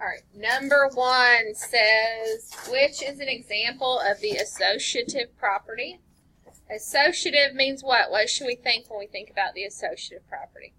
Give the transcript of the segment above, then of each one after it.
right, number 1 says, which is an example of the associative property? Associative means what? What should we think when we think about the associative property?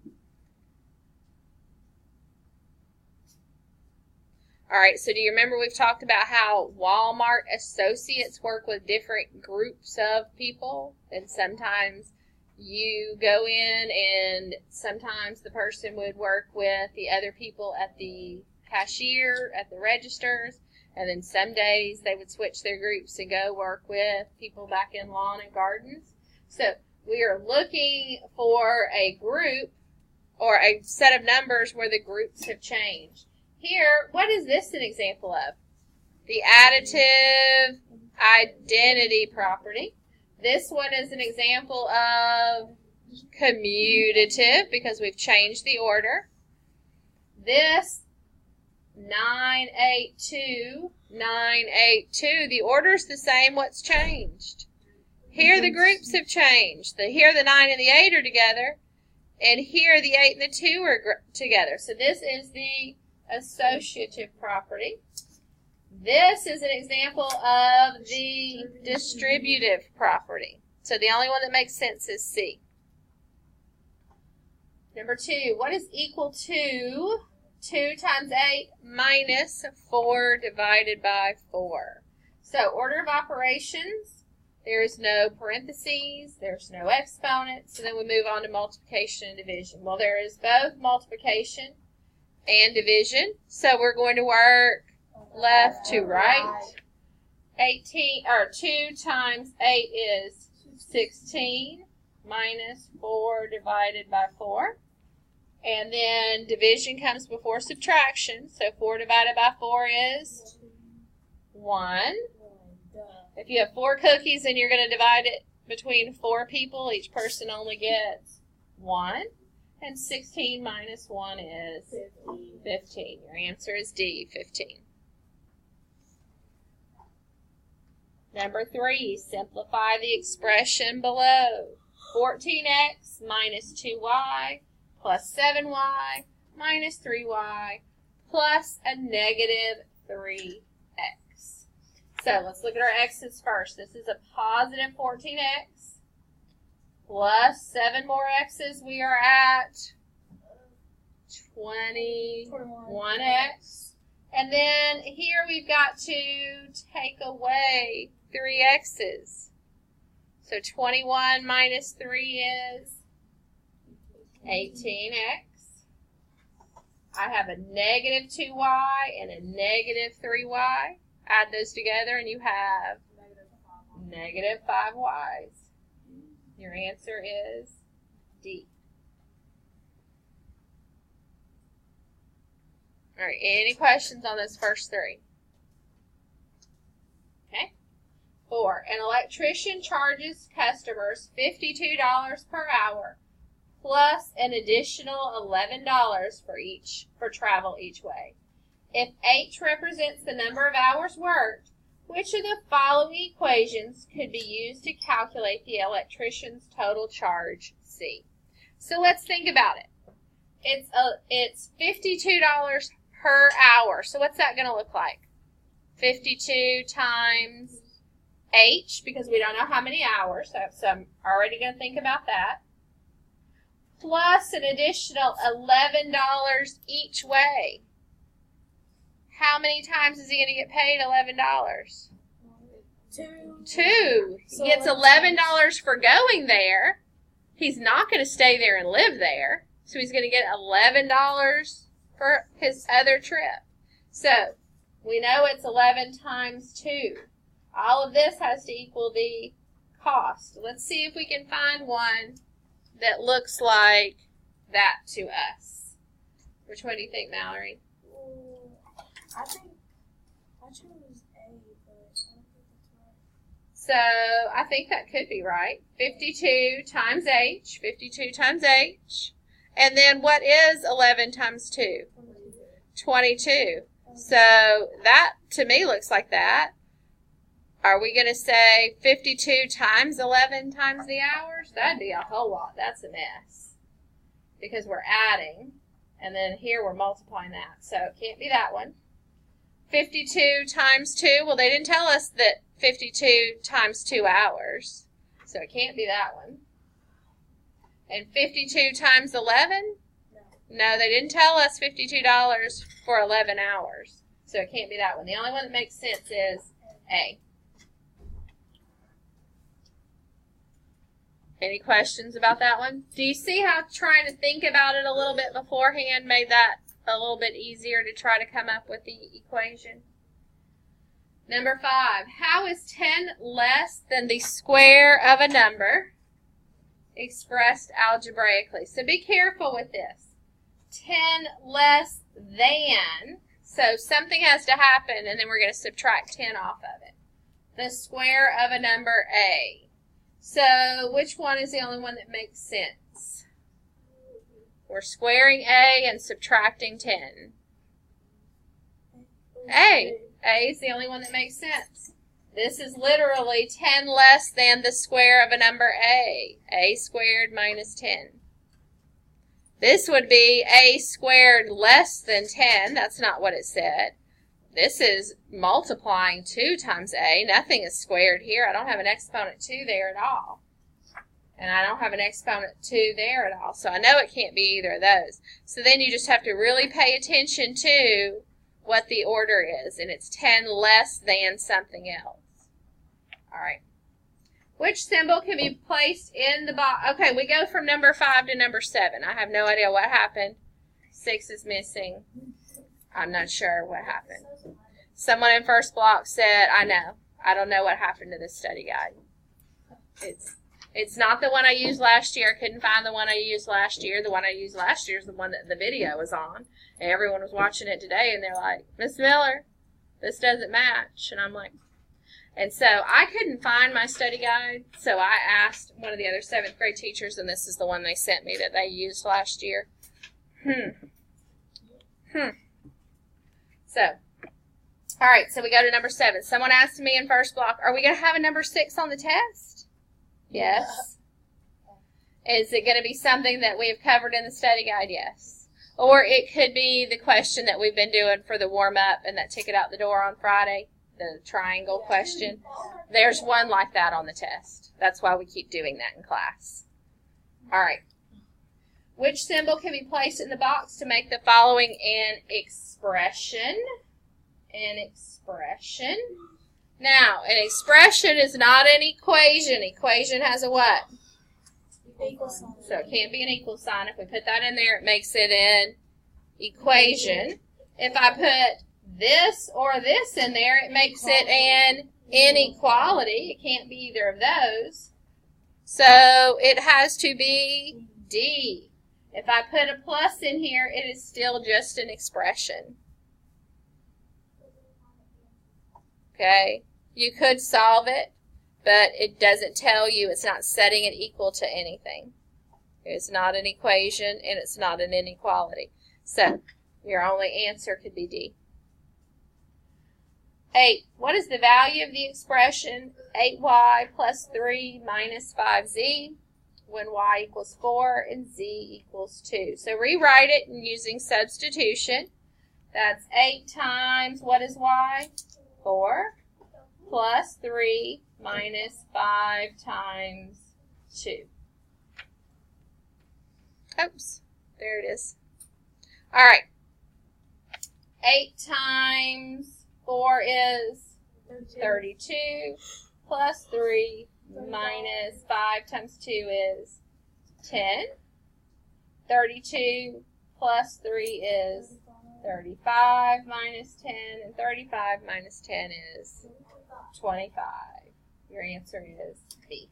All right, so do you remember we've talked about how Walmart associates work with different groups of people? And sometimes you go in and sometimes the person would work with the other people at the cashier, at the registers, and then some days they would switch their groups and go work with people back in lawn and gardens. So we are looking for a group or a set of numbers where the groups have changed. Here, what is this an example of? The additive identity property. This one is an example of commutative because we've changed the order. This 982, 982, the order's the same. What's changed? Here the groups have changed. Here the 9 and the 8 are together, and here the 8 and the 2 are together. So this is the associative property. This is an example of the distributive property. So the only one that makes sense is C. Number 2, what is equal to 2 times 8 minus 4 divided by 4? So order of operations, there is no parentheses, there's no exponent, so then we move on to multiplication and division. Well, there is both multiplication and division, so we're going to work left to right. 2 times 8 is 16 minus 4 divided by 4. And then division comes before subtraction, so 4 divided by 4 is 1. If you have 4 cookies and you're going to divide it between 4 people, each person only gets 1. And 16 minus 1 is 15. Your answer is D, 15. Number 3, simplify the expression below. 14x minus 2y plus 7y minus 3y plus a negative 3x. So let's look at our x's first. This is a positive 14x. Plus 7 more x's, we are at 21x. And then here we've got to take away 3 x's. So 21 minus 3 is 18x. I have a negative 2y and a negative 3y. Add those together and you have negative 5y's. Your answer is D. All right, any questions on those first 3? Okay. 4, an electrician charges customers $52 per hour plus an additional $11 for travel each way. If H represents the number of hours worked, which of the following equations could be used to calculate the electrician's total charge, C? So let's think about it. It's $52 per hour. So what's that going to look like? 52 times H, because we don't know how many hours, so I'm already going to think about that, plus an additional $11 each way. How many times is he going to get paid $11? 2. He gets $11 for going there. He's not going to stay there and live there. So he's going to get $11 for his other trip. So we know it's 11 times 2. All of this has to equal the cost. Let's see if we can find one that looks like that to us. Which one do you think, Mallory? I think I chose A, but I don't think that's right. So I think that could be right. 52 times H. 52 times H. And then what is 11 times 2? 22. So that, to me, looks like that. Are we going to say 52 times 11 times the hours? That'd be a whole lot. That's a mess. Because we're adding. And then here we're multiplying that. So it can't be that one. 52 times 2. Well, they didn't tell us that 52 times 2 hours. So it can't be that one. And 52 times 11? No, they didn't tell us $52 for 11 hours. So it can't be that one. The only one that makes sense is A. Any questions about that one? Do you see how trying to think about it a little bit beforehand made that a little bit easier to try to come up with the equation? Number 5. How is 10 less than the square of a number expressed algebraically? So be careful with this. 10 less than. So something has to happen, and then we're going to subtract 10 off of it. The square of a number A. So which one is the only one that makes sense? We're squaring A and subtracting 10. A. A is the only one that makes sense. This is literally 10 less than the square of a number A. A squared minus 10. This would be A squared less than 10. That's not what it said. This is multiplying 2 times A. Nothing is squared here. I don't have an exponent 2 there at all. And I don't have an exponent 2 there at all. So I know it can't be either of those. So then you just have to really pay attention to what the order is. And it's 10 less than something else. All right. Which symbol can be placed in the box? Okay, we go from number 5 to number 7. I have no idea what happened. 6 is missing. I'm not sure what happened. Someone in first block said, I know. I don't know what happened to this study guide. It's not the one I used last year. I couldn't find the one I used last year. The one I used last year is the one that the video was on. And everyone was watching it today, and they're like, Miss Miller, this doesn't match. And I'm like, and so I couldn't find my study guide, so I asked one of the other 7th grade teachers, and this is the one they sent me that they used last year. So, all right, so we go to number 7. Someone asked me in first block, are we going to have a number 6 on the test? Yes. Is it going to be something that we have covered in the study guide? Yes. Or it could be the question that we've been doing for the warm-up and that ticket out the door on Friday, the triangle question. There's one like that on the test. That's why we keep doing that in class. All right. Which symbol can be placed in the box to make the following an expression? An expression. Now, an expression is not an equation. Equation has a what? Equal sign. So it can't be an equal sign. If we put that in there, it makes it an equation. If I put this or this in there, it makes it an inequality. It can't be either of those. So it has to be D. If I put a plus in here, it is still just an expression. Okay? You could solve it, but it doesn't tell you. It's not setting it equal to anything. It's not an equation, and it's not an inequality. So your only answer could be D. 8. What is the value of the expression 8y plus 3 minus 5z when y equals 4 and z equals 2? So rewrite it using substitution. That's 8 times, what is y? 4 plus 3 minus 5 times 2. Oops, there it is. All right. 8 times 4 is 32 plus 3 minus 5 times 2 is 10. 32 plus 3 is 35 minus 10, and 35 minus 10 is 25. Your answer is B.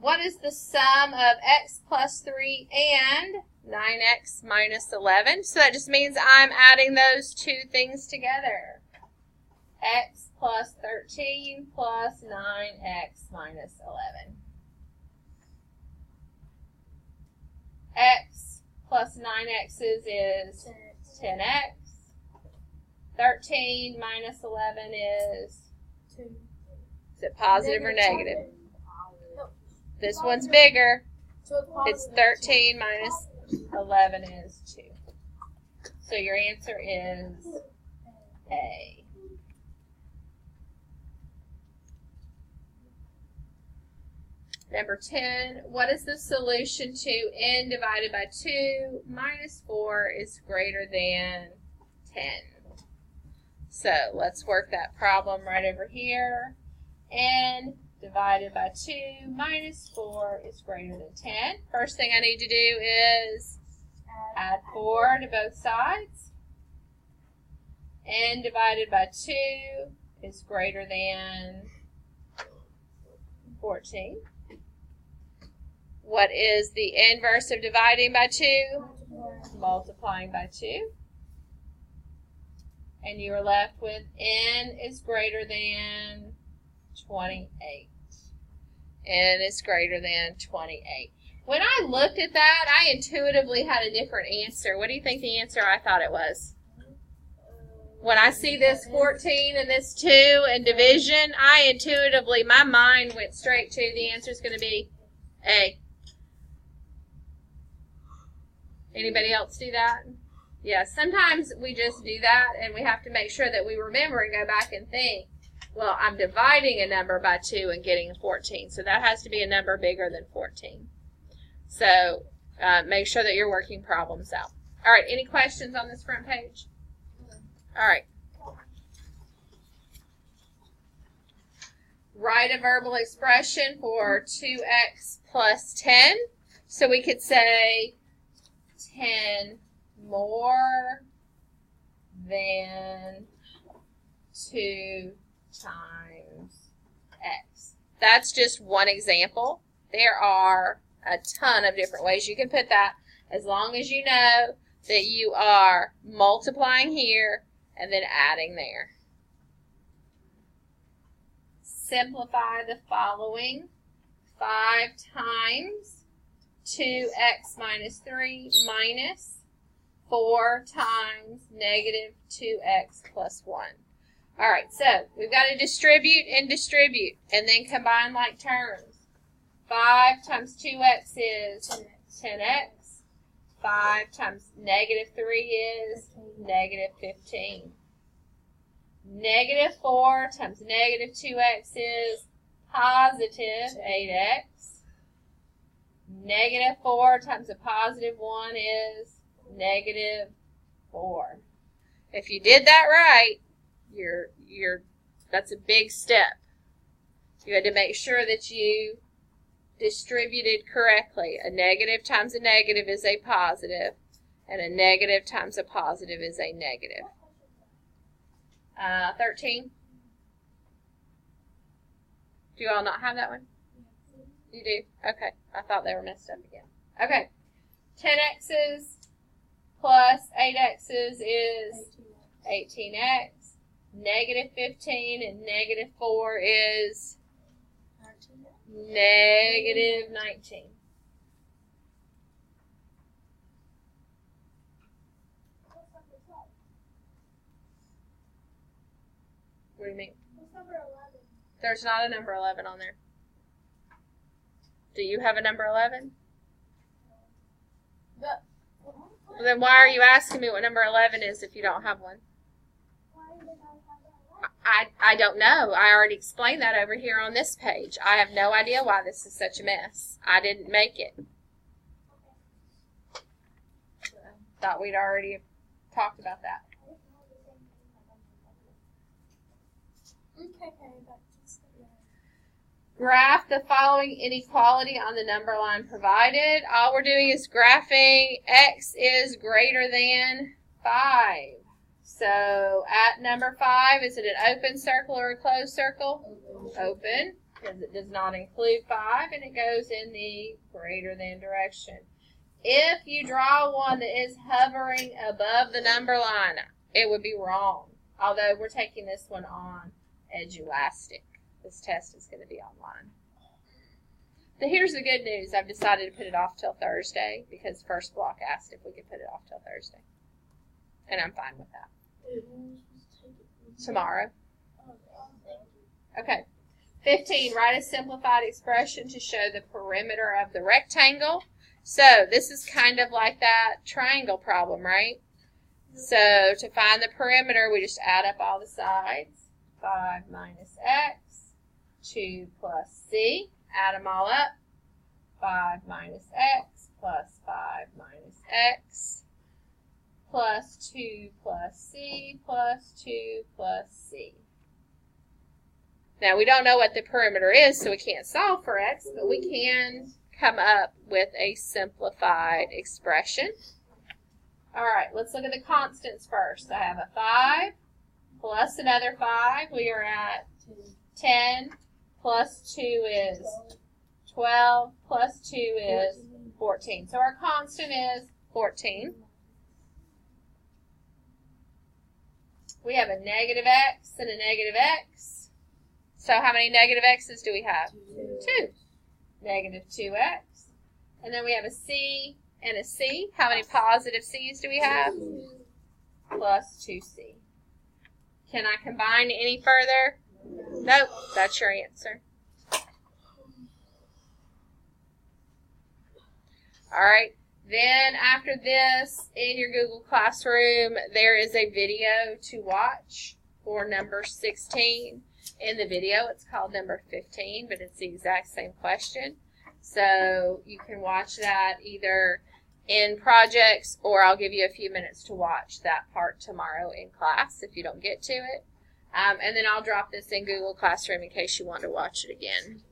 What is the sum of x plus 3 and 9x minus 11? So that just means I'm adding those two things together. X plus 13 plus 9x minus 11. X plus 9x's is 10x. 13 minus 11 is 2. Is it positive or negative? This one's bigger. It's 13 minus 11 is 2. So your answer is A. Number 10, what is the solution to n divided by 2 minus 4 is greater than 10? So let's work that problem right over here. N divided by 2 minus 4 is greater than 10. First thing I need to do is add 4 to both sides. N divided by 2 is greater than 14. What is the inverse of dividing by 2? Multiplying by 2. And you are left with n is greater than 28. N is greater than 28. When I looked at that, I intuitively had a different answer. What do you think the answer I thought it was? When I see this 14 and this 2 and division, I intuitively, my mind went straight to the answer is going to be A. Anybody else do that? Yeah, sometimes we just do that and we have to make sure that we remember and go back and think, well, I'm dividing a number by 2 and getting a 14, so that has to be a number bigger than 14. So make sure that you're working problems out. All right, any questions on this front page? All right. Write a verbal expression for 2x plus 10. So we could say 10 more than 2 times x. That's just one example. There are a ton of different ways you can put that, as long as you know that you are multiplying here and then adding there. Simplify the following. 5 times 2x minus 3 minus 4 times negative 2x plus 1. All right, so we've got to distribute and then combine like terms. 5 times 2x is 10x. 5 times negative 3 is negative 15. Negative 4 times negative 2x is positive 8x. Negative 4 times a positive 1 is negative 4. If you did that right, that's a big step. You had to make sure that you distributed correctly. A negative times a negative is a positive, and a negative times a positive is a negative. 13. Do you all not have that one? You do? Okay. I thought they were messed up again. Okay. 10x's plus 8x's is 18x. Negative 15 and negative 4 is negative 19. What do you mean? What's number 11? There's not a number 11 on there. Do you have a number 11? But, Then why are you asking me what number 11 is if you don't have one? why did I have that? I don't know. I already explained that over here on this page. I have no idea why this is such a mess. I didn't make it. Thought we'd already talked about that. Okay, but just Graph the following inequality on the number line provided. All we're doing is graphing x is greater than 5. So at number 5, is it an open circle or a closed circle? Open, because it does not include 5, and it goes in the greater than direction. If you draw one that is hovering above the number line, it would be wrong. Although we're taking this one on Edulastic. This test is going to be online. So here's the good news. I've decided to put it off till Thursday because First Block asked if we could put it off till Thursday. And I'm fine with that. Tomorrow. Okay. 15. Write a simplified expression to show the perimeter of the rectangle. So this is kind of like that triangle problem, right? So to find the perimeter, we just add up all the sides. 5 minus x, 2 plus c. Add them all up. 5 minus x plus 5 minus x plus 2 plus c plus 2 plus c. Now, we don't know what the perimeter is, so we can't solve for x, but we can come up with a simplified expression. All right, let's look at the constants first. I have a 5 plus another 5. We are at 10 plus 2 is 12 plus 2 is 14. So our constant is 14. We have a negative x and a negative x. So how many negative x's do we have? 2. Negative 2x. And then we have a c and a c. How many positive c's do we have? Plus 2c. Can I combine any further? Nope, that's your answer. All right, then after this, in your Google Classroom, there is a video to watch for number 16. In the video, it's called number 15, but it's the exact same question. So you can watch that either in projects, or I'll give you a few minutes to watch that part tomorrow in class if you don't get to it. And then I'll drop this in Google Classroom in case you want to watch it again.